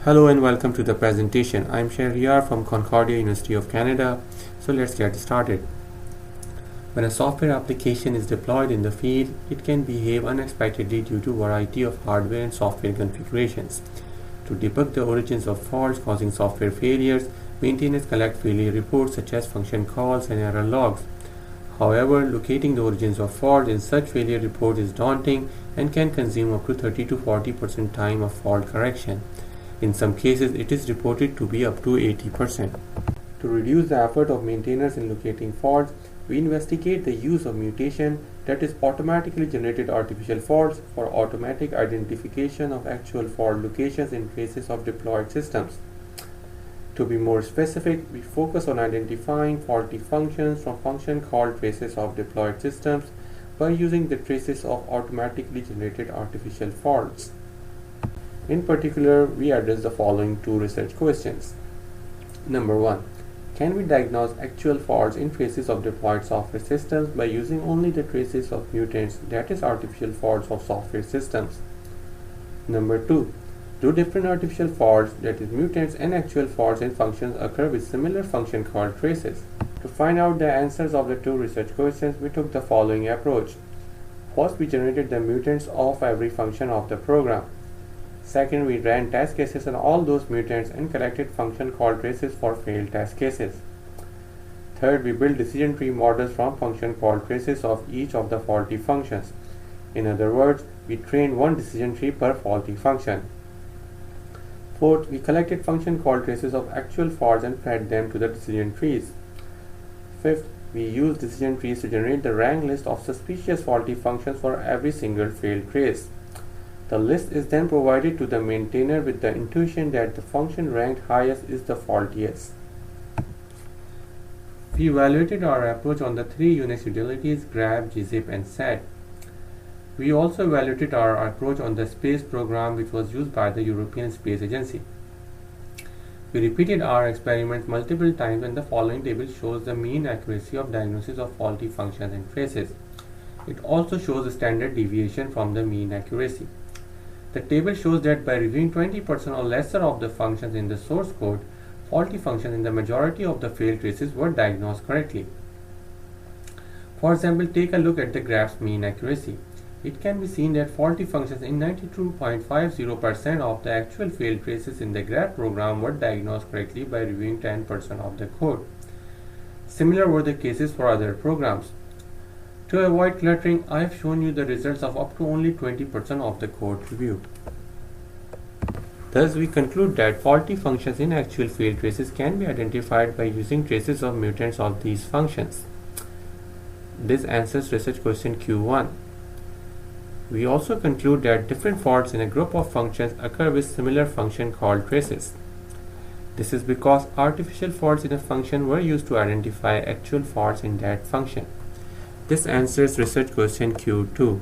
Hello and welcome to the presentation. I'm Shahryar from Concordia University of Canada. So let's get started. When a software application is deployed in the field, it can behave unexpectedly due to a variety of hardware and software configurations. To debug the origins of faults causing software failures, maintainers collect failure reports such as function calls and error logs. However, locating the origins of faults in such failure reports is daunting and can consume up to 30 to 40% time of fault correction. In some cases, it is reported to be up to 80%. To reduce the effort of maintainers in locating faults, we investigate the use of mutation, that is automatically generated artificial faults, for automatic identification of actual fault locations in traces of deployed systems. To be more specific, we focus on identifying faulty functions from function called traces of deployed systems by using the traces of automatically generated artificial faults. In particular, we address the following two research questions. Number 1. Can we diagnose actual faults in traces of deployed software systems by using only the traces of mutants, that is artificial faults of software systems? Number 2. Do different artificial faults, that is mutants, and actual faults in functions occur with similar function called traces? To find out the answers of the two research questions, we took the following approach. First, we generated the mutants of every function of the program. Second, we ran test cases on all those mutants and collected function call traces for failed test cases. Third, we built decision tree models from function call traces of each of the faulty functions. In other words, we trained one decision tree per faulty function. Fourth, we collected function call traces of actual faults and fed them to the decision trees. Fifth, we used decision trees to generate the rank list of suspicious faulty functions for every single failed trace. The list is then provided to the maintainer with the intuition that the function ranked highest is the faultiest. We evaluated our approach on the three Unix utilities grab, gzip, and set. We also evaluated our approach on the space program which was used by the European Space Agency. We repeated our experiments multiple times, and the following table shows the mean accuracy of diagnosis of faulty functions and traces. It also shows the standard deviation from the mean accuracy. The table shows that by reviewing 20% or lesser of the functions in the source code, faulty functions in the majority of the failed traces were diagnosed correctly. For example, take a look at the graph's mean accuracy. It can be seen that faulty functions in 92.50% of the actual failed traces in the graph program were diagnosed correctly by reviewing 10% of the code. Similar were the cases for other programs. To avoid cluttering, I have shown you the results of up to only 20% of the code review. Thus, we conclude that faulty functions in actual failed traces can be identified by using traces of mutants of these functions. This answers research question Q1. We also conclude that different faults in a group of functions occur with similar function called traces. This is because artificial faults in a function were used to identify actual faults in that function. This answers research question Q2.